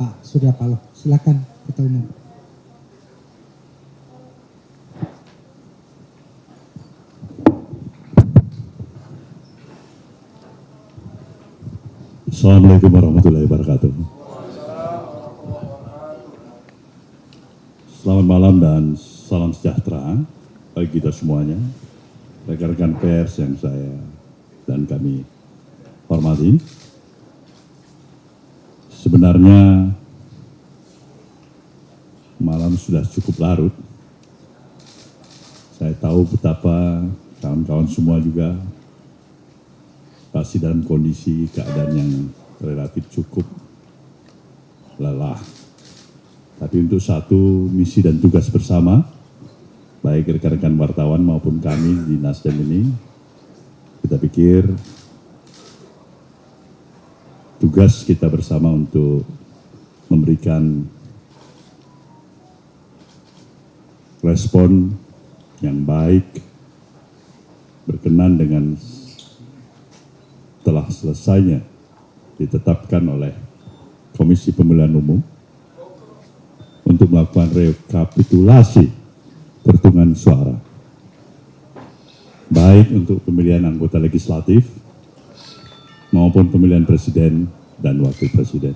Pak Surya Paloh. Silakan Ketua Umum. Assalamualaikum warahmatullahi wabarakatuh. Selamat malam dan salam sejahtera bagi kita semuanya, rekan-rekan pers yang saya dan kami hormati. Sebenarnya malam sudah cukup larut. Saya tahu betapa kawan-kawan semua juga pasti dalam kondisi keadaan yang relatif cukup lelah. Tapi untuk satu misi dan tugas bersama, baik rekan-rekan wartawan maupun kami di Nasdem ini, kita pikir tugas kita bersama untuk memberikan respon yang baik berkenan dengan telah selesainya ditetapkan oleh Komisi Pemilihan Umum untuk melakukan rekapitulasi perhitungan suara, baik untuk pemilihan anggota legislatif maupun pemilihan presiden dan wakil presiden.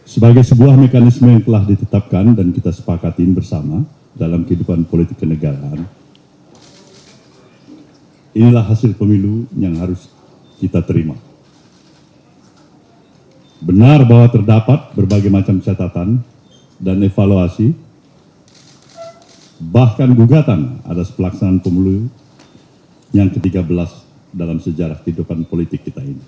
Sebagai sebuah mekanisme yang telah ditetapkan dan kita sepakatin bersama dalam kehidupan politik kenegaraan, inilah hasil pemilu yang harus kita terima. Benar bahwa terdapat berbagai macam catatan dan evaluasi, bahkan gugatan atas pelaksanaan pemilu yang ke-13 dalam sejarah kehidupan politik kita ini.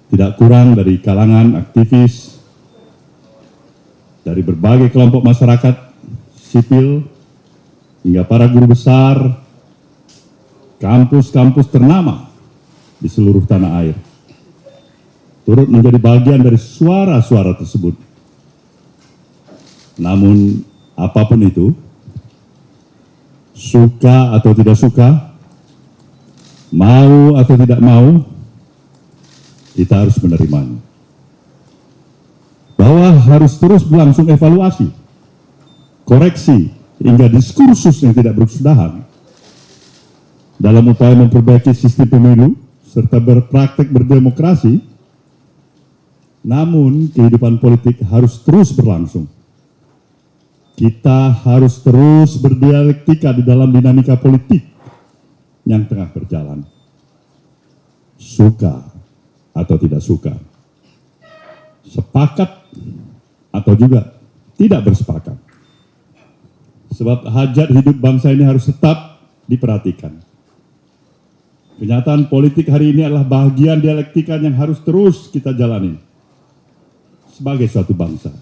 Tidak kurang dari kalangan aktivis, dari berbagai kelompok masyarakat sipil, hingga para guru besar, kampus-kampus ternama di seluruh tanah air, turut menjadi bagian dari suara-suara tersebut. Namun, apapun itu, suka atau tidak suka, mau atau tidak mau, kita harus menerimanya. Bahwa harus terus berlangsung evaluasi, koreksi, hingga diskursus yang tidak berkesudahan dalam upaya memperbaiki sistem pemilu serta berpraktek berdemokrasi. Namun kehidupan politik harus terus berlangsung. Kita harus terus berdialektika di dalam dinamika politik yang tengah berjalan. Suka atau tidak suka, sepakat atau juga tidak bersepakat. Sebab hajat hidup bangsa ini harus tetap diperhatikan. Kenyataan politik hari ini adalah bagian dialektika yang harus terus kita jalani sebagai suatu bangsa.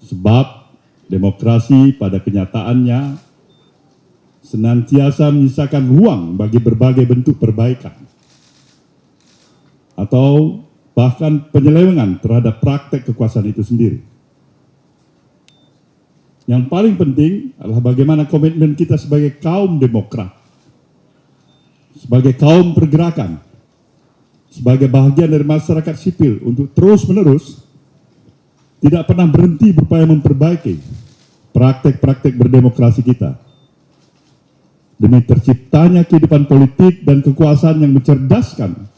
Sebab demokrasi pada kenyataannya senantiasa menyisakan ruang bagi berbagai bentuk perbaikan atau bahkan penyelewengan terhadap praktek kekuasaan itu sendiri. Yang paling penting adalah bagaimana komitmen kita sebagai kaum demokrat, sebagai kaum pergerakan, sebagai bagian dari masyarakat sipil untuk terus-menerus tidak pernah berhenti berupaya memperbaiki praktek-praktek berdemokrasi kita demi terciptanya kehidupan politik dan kekuasaan yang mencerdaskan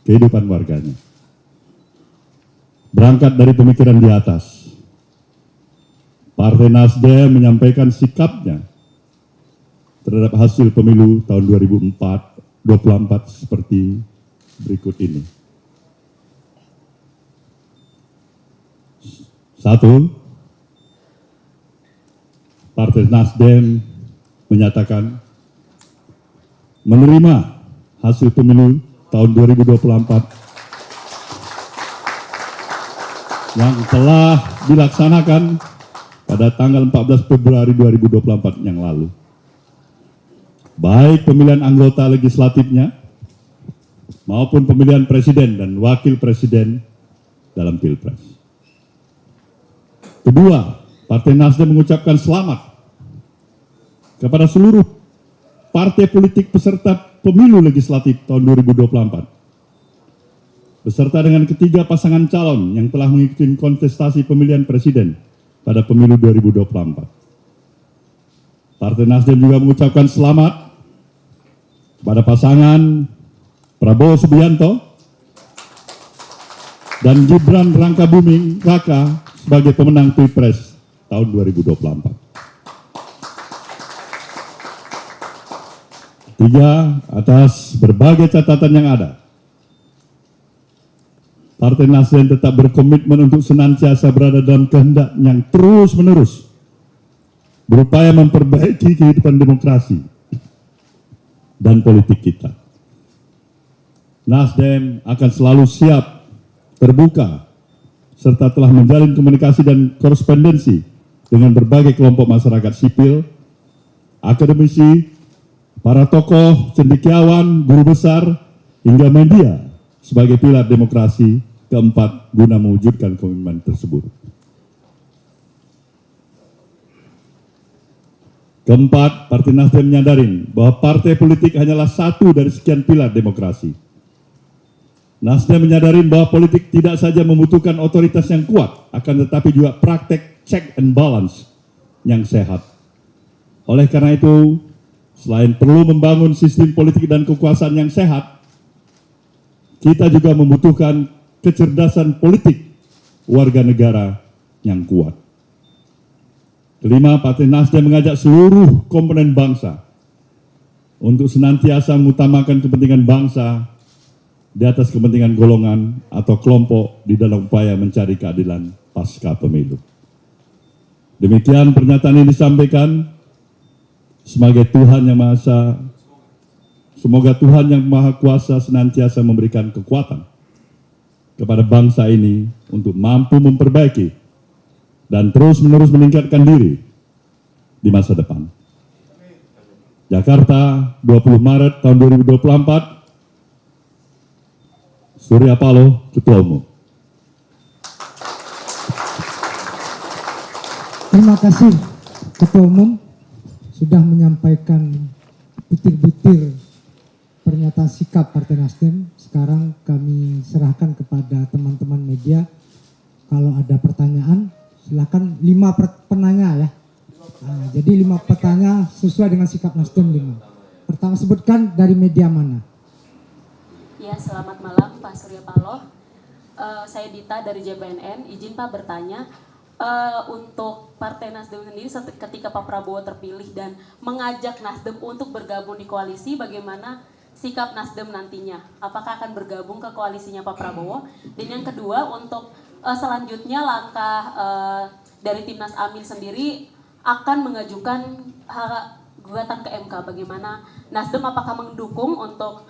kehidupan warganya. Berangkat dari pemikiran di atas, Partai Nasdem menyampaikan sikapnya terhadap hasil pemilu tahun 2024 seperti berikut ini. 1. Partai Nasdem menyatakan menerima hasil pemilu tahun 2024 yang telah dilaksanakan pada tanggal 14 Februari 2024 yang lalu. Baik pemilihan anggota legislatifnya maupun pemilihan presiden dan wakil presiden dalam Pilpres. Kedua, Partai Nasdem mengucapkan selamat kepada seluruh partai politik peserta pemilu legislatif tahun 2024. Beserta dengan ketiga pasangan calon yang telah mengikuti kontestasi pemilihan presiden pada pemilu 2024. Partai Nasdem juga mengucapkan selamat kepada pasangan Prabowo Subianto dan Gibran Rakabuming Raka sebagai pemenang Pilpres tahun 2024. Tiga, atas berbagai catatan yang ada, Partai Nasdem tetap berkomitmen untuk senantiasa berada dalam kehendak yang terus-menerus berupaya memperbaiki kehidupan demokrasi dan politik kita. Nasdem akan selalu siap, terbuka, serta telah menjalin komunikasi dan korespondensi dengan berbagai kelompok masyarakat sipil, akademisi, para tokoh, cendekiawan, guru besar, hingga media sebagai pilar demokrasi keempat guna mewujudkan komitmen tersebut. Keempat, Partai Nasdem menyadari bahwa partai politik hanyalah satu dari sekian pilar demokrasi. Nasdem menyadari bahwa politik tidak saja membutuhkan otoritas yang kuat, akan tetapi juga praktek check and balance yang sehat. Oleh karena itu, selain perlu membangun sistem politik dan kekuasaan yang sehat, kita juga membutuhkan kecerdasan politik warga negara yang kuat. Kelima, Partai Nasdem mengajak seluruh komponen bangsa untuk senantiasa mengutamakan kepentingan bangsa di atas kepentingan golongan atau kelompok di dalam upaya mencari keadilan pasca pemilu. Demikian pernyataan ini disampaikan sebagai Tuhan Yang Maha Esa. Semoga Tuhan Yang Maha Kuasa senantiasa memberikan kekuatan kepada bangsa ini untuk mampu memperbaiki dan terus-menerus meningkatkan diri di masa depan. Jakarta, 20 Maret tahun 2024, Surya Paloh, Ketua Umum. Terima kasih Ketua Umum sudah menyampaikan butir-butir pernyataan sikap Partai Nasdem. Sekarang kami serahkan kepada teman-teman media. Kalau ada pertanyaan, silakan 5 penanya ya. Nah, jadi 5 pertanyaan sesuai dengan sikap Nasdem 5. Pertama, sebutkan dari media mana. Ya, selamat malam Pak Surya Paloh. Saya Dita dari JPNN. Izin Pak bertanya, untuk Partai Nasdem sendiri ketika Pak Prabowo terpilih dan mengajak Nasdem untuk bergabung di koalisi, bagaimana sikap Nasdem nantinya? Apakah akan bergabung ke koalisinya Pak Prabowo? Dan yang kedua, untuk selanjutnya langkah dari Timnas Amin sendiri akan mengajukan gugatan ke MK. Bagaimana Nasdem apakah mendukung untuk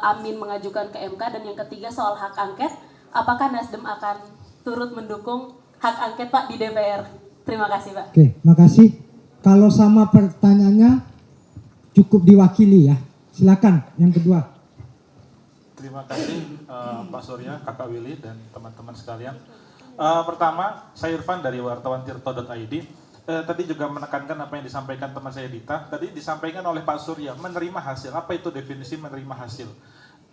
Amin mengajukan ke MK? Dan yang ketiga soal hak angket, apakah Nasdem akan turut mendukung hak angket Pak di DPR? Terima kasih Pak. Oke, makasih. Kalau sama pertanyaannya cukup diwakili ya. Silakan yang kedua. Terima kasih Pak Surya, Kakak Willy, dan teman-teman sekalian. Pertama, saya Irfan dari wartawan tirto.id. Tadi juga menekankan apa yang disampaikan teman saya Dita. Tadi disampaikan oleh Pak Surya, menerima hasil. Apa itu definisi menerima hasil?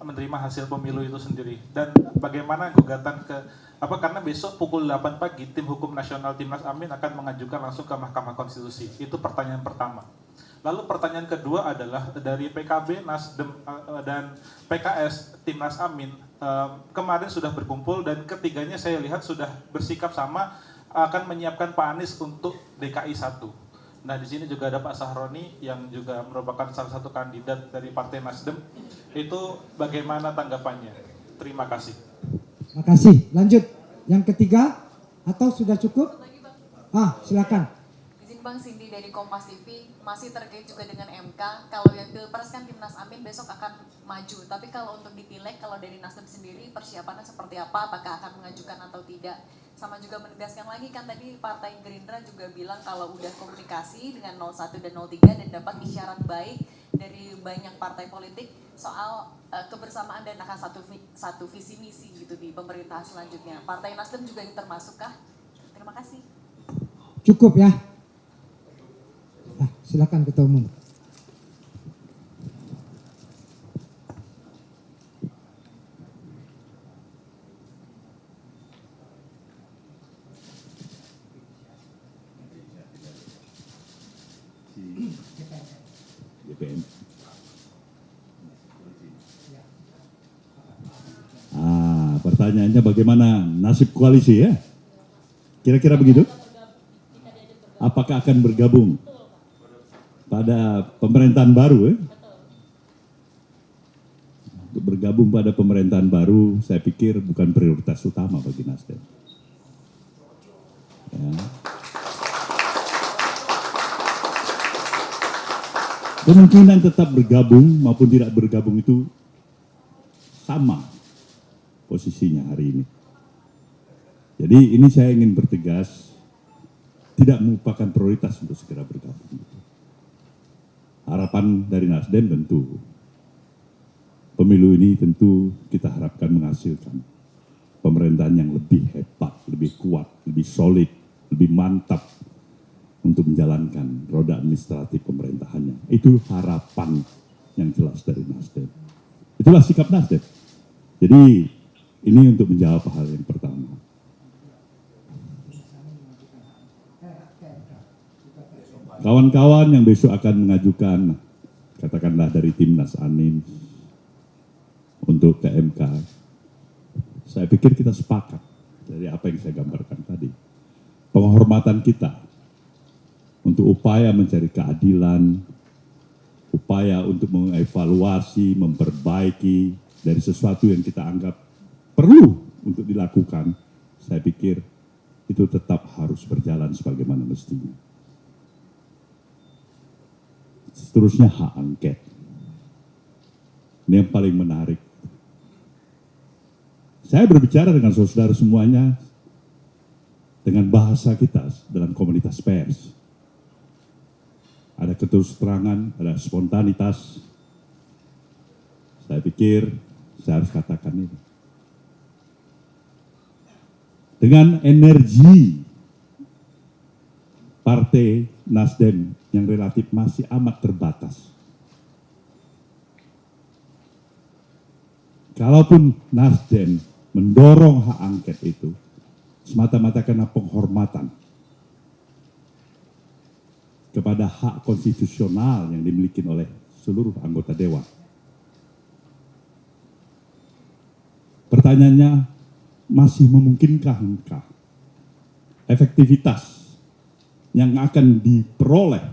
Menerima hasil pemilu itu sendiri. Dan bagaimana gugatan karena besok pukul 8 pagi, Tim Hukum Nasional Timnas Amin akan mengajukan langsung ke Mahkamah Konstitusi. Itu pertanyaan pertama. Lalu pertanyaan kedua adalah dari PKB, Nasdem, dan PKS, Timnas Amin, kemarin sudah berkumpul dan ketiganya saya lihat sudah bersikap sama akan menyiapkan Pak Anies untuk DKI 1. Nah, di sini juga ada Pak Sahroni yang juga merupakan salah satu kandidat dari Partai Nasdem. Itu bagaimana tanggapannya? Terima kasih. Terima kasih. Lanjut. Yang ketiga atau sudah cukup? Silakan. Bang Cindy dari Kompas TV, masih terkait juga dengan MK. Kalau yang Pilpres kan Timnas Amin besok akan maju, tapi kalau untuk di Pileg, kalau dari Nasdem sendiri persiapannya seperti apa, apakah akan mengajukan atau tidak? Sama juga menegaskan lagi kan tadi Partai Gerindra juga bilang kalau udah komunikasi dengan 01 dan 03 dan dapat isyarat baik dari banyak partai politik soal kebersamaan dan akan satu visi misi gitu di pemerintahan selanjutnya. Partai Nasdem juga yang termasukkah? Terima kasih. Cukup ya. Silakan Ketua Umum. pertanyaannya bagaimana nasib koalisi ya? Kira-kira begitu? Apakah akan bergabung pada pemerintahan baru ya? Untuk bergabung pada pemerintahan baru, saya pikir bukan prioritas utama bagi Nasdem. Ya. Kemungkinan tetap bergabung maupun tidak bergabung itu sama posisinya hari ini. Jadi ini saya ingin bertegas, tidak merupakan prioritas untuk segera bergabung. Harapan dari Nasdem tentu, pemilu ini tentu kita harapkan menghasilkan pemerintahan yang lebih hebat, lebih kuat, lebih solid, lebih mantap untuk menjalankan roda administratif pemerintahannya. Itu harapan yang jelas dari Nasdem. Itulah sikap Nasdem. Jadi ini untuk menjawab hal yang pertama. Kawan-kawan yang besok akan mengajukan, katakanlah dari Timnas Amin untuk ke MK, saya pikir kita sepakat dari apa yang saya gambarkan tadi. Penghormatan kita untuk upaya mencari keadilan, upaya untuk mengevaluasi, memperbaiki dari sesuatu yang kita anggap perlu untuk dilakukan, saya pikir itu tetap harus berjalan sebagaimana mestinya. Seterusnya hak angket. Ini yang paling menarik. Saya berbicara dengan saudara semuanya dengan bahasa kita dalam komunitas pers. Ada keterus terangan, ada spontanitas. Saya pikir saya harus katakan ini. Dengan energi Partai Nasdem yang relatif masih amat terbatas. Kalaupun Nasdem mendorong hak angket itu semata-mata karena penghormatan kepada hak konstitusional yang dimiliki oleh seluruh anggota dewan. Pertanyaannya, masih memungkinkah efektivitas yang akan diperoleh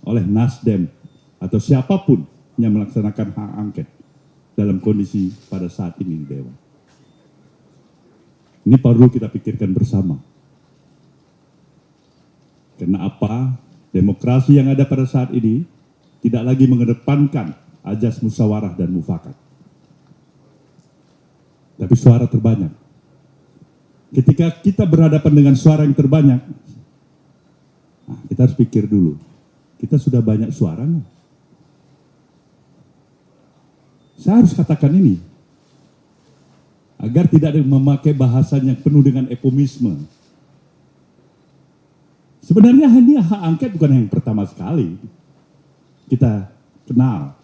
oleh Nasdem atau siapapun yang melaksanakan hak angket dalam kondisi pada saat ini di Dewan. Ini perlu kita pikirkan bersama. Karena apa? Demokrasi yang ada pada saat ini tidak lagi mengedepankan ajas musyawarah dan mufakat. Tapi suara terbanyak. Ketika kita berhadapan dengan suara yang terbanyak, nah, kita harus pikir dulu, kita sudah banyak suara nggak? Saya harus katakan ini, agar tidak memakai bahasan yang penuh dengan eufemisme. Sebenarnya ini hak angket bukan yang pertama sekali kita kenal.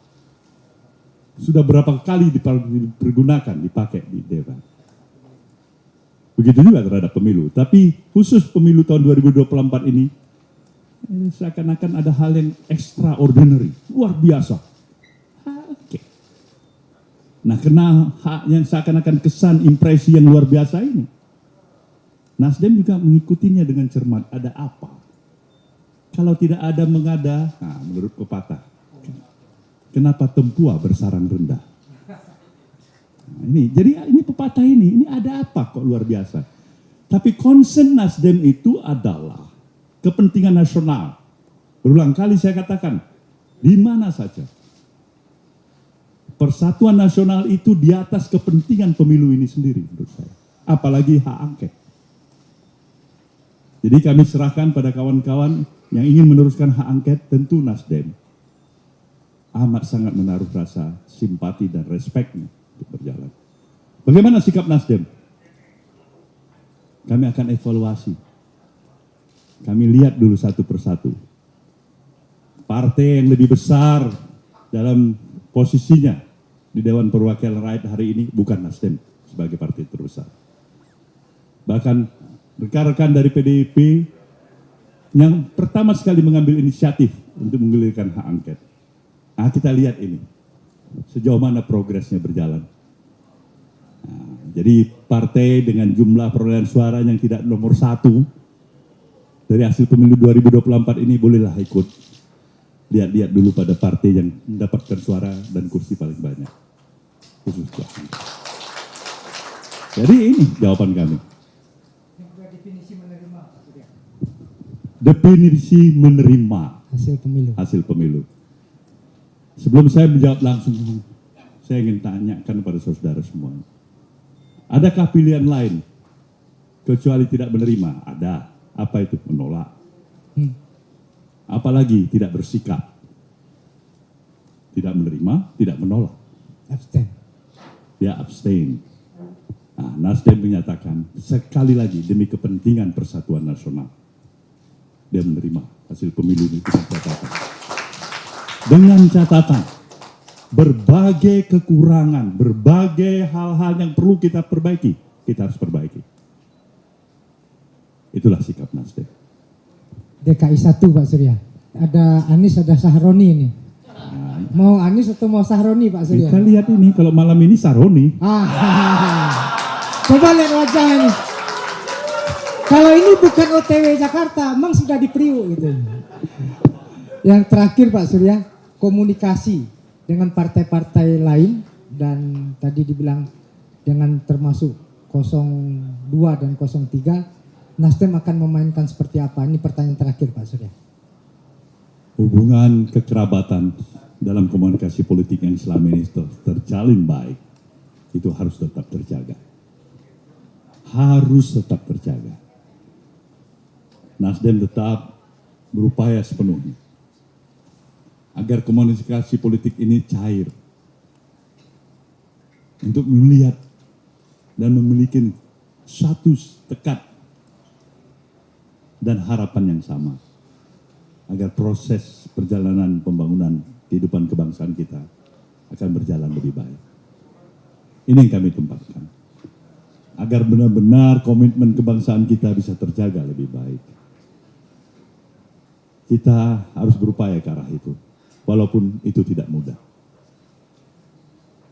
Sudah berapa kali dipergunakan, dipakai di Dewan. Begitu juga terhadap pemilu. Tapi khusus pemilu tahun 2024 ini, seakan-akan ada hal yang extraordinary, luar biasa. Oke. Nah, kena hak yang seakan-akan kesan impresi yang luar biasa ini, Nasdem juga mengikutinya dengan cermat. Ada apa? Kalau tidak ada mengada, nah, menurut pepatah, kenapa tempua bersarang rendah? Nah, ini pepatah ini ada apa kok luar biasa? Tapi concern Nasdem itu adalah kepentingan nasional. Berulang kali saya katakan, di mana saja. Persatuan nasional itu di atas kepentingan pemilu ini sendiri menurut saya. Apalagi hak angket. Jadi kami serahkan pada kawan-kawan yang ingin meneruskan hak angket, tentu Nasdem amat sangat menaruh rasa simpati dan respeknya untuk berjalan. Bagaimana sikap Nasdem? Kami akan evaluasi. Kami lihat dulu satu persatu. Partai yang lebih besar dalam posisinya di Dewan Perwakilan Rakyat hari ini bukan Nasdem sebagai partai terbesar. Bahkan rekan-rekan dari PDIP yang pertama sekali mengambil inisiatif untuk menggulirkan hak angket. Nah, kita lihat ini, sejauh mana progresnya berjalan. Jadi partai dengan jumlah perolehan suara yang tidak nomor 1 dari hasil pemilu 2024 ini bolehlah ikut. Lihat-lihat dulu pada partai yang mendapatkan suara dan kursi paling banyak. Khusus Jakarta. Jadi ini jawaban kami. Definisi menerima hasil pemilu. Sebelum saya menjawab langsung, saya ingin tanyakan kepada saudara semua. Adakah pilihan lain kecuali tidak menerima? Ada. Apa itu? Menolak. Apalagi tidak bersikap. Tidak menerima, tidak menolak. Abstain. Dia abstain. Nah, Nasdem menyatakan sekali lagi demi kepentingan persatuan nasional. Dia menerima hasil pemilu ini dengan catatan. Dengan catatan berbagai kekurangan, berbagai hal-hal yang perlu kita perbaiki, kita harus perbaiki. Itulah sikap Nasdem. DKI 1 Pak Surya. Ada Anies, ada Sahroni ini. Mau Anies atau mau Sahroni Pak Surya? Kita lihat ini, kalau malam ini Saroni. Coba lihat wajah ini. Kalau ini bukan OTW Jakarta, memang sudah di Priuk gitu. Yang terakhir Pak Surya, komunikasi dengan partai-partai lain dan tadi dibilang dengan termasuk 02 dan 03, Nasdem akan memainkan seperti apa? Ini pertanyaan terakhir Pak Surya. Hubungan kekerabatan dalam komunikasi politik yang selama ini terjalin baik, itu harus tetap terjaga. Harus tetap terjaga. Nasdem tetap berupaya sepenuhnya agar komunikasi politik ini cair, untuk melihat dan memiliki satu tekad dan harapan yang sama, agar proses perjalanan pembangunan kehidupan kebangsaan kita akan berjalan lebih baik. Ini yang kami tempatkan, agar benar-benar komitmen kebangsaan kita bisa terjaga lebih baik. Kita harus berupaya ke arah itu, walaupun itu tidak mudah.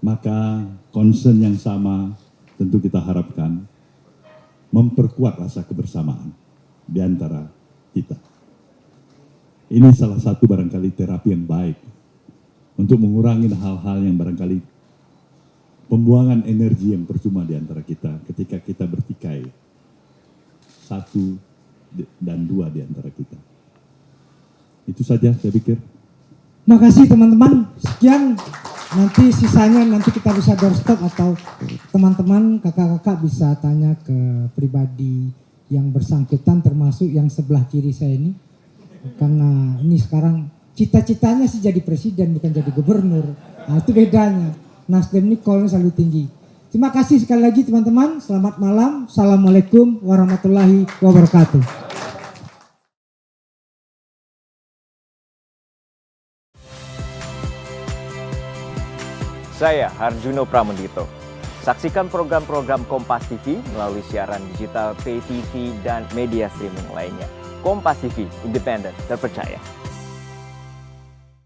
Maka concern yang sama tentu kita harapkan memperkuat rasa kebersamaan di antara kita. Ini salah satu barangkali terapi yang baik untuk mengurangi hal-hal yang barangkali pembuangan energi yang percuma di antara kita ketika kita bertikai satu dan dua di antara kita. Itu saja saya pikir. Makasih teman-teman. Sekian, nanti sisanya nanti kita bisa doorstop atau teman-teman kakak-kakak bisa tanya ke pribadi yang bersangkutan, termasuk yang sebelah kiri saya ini. Karena ini sekarang cita-citanya sih jadi presiden, bukan jadi gubernur. Nah, itu bedanya. Nasdem ini call-nya selalu tinggi. Terima kasih sekali lagi teman-teman. Selamat malam. Assalamualaikum warahmatullahi wabarakatuh. Saya Harjuno Pramendito. Saksikan program-program Kompas TV melalui siaran digital, pay TV, dan media streaming lainnya. Kompas TV, independen, terpercaya.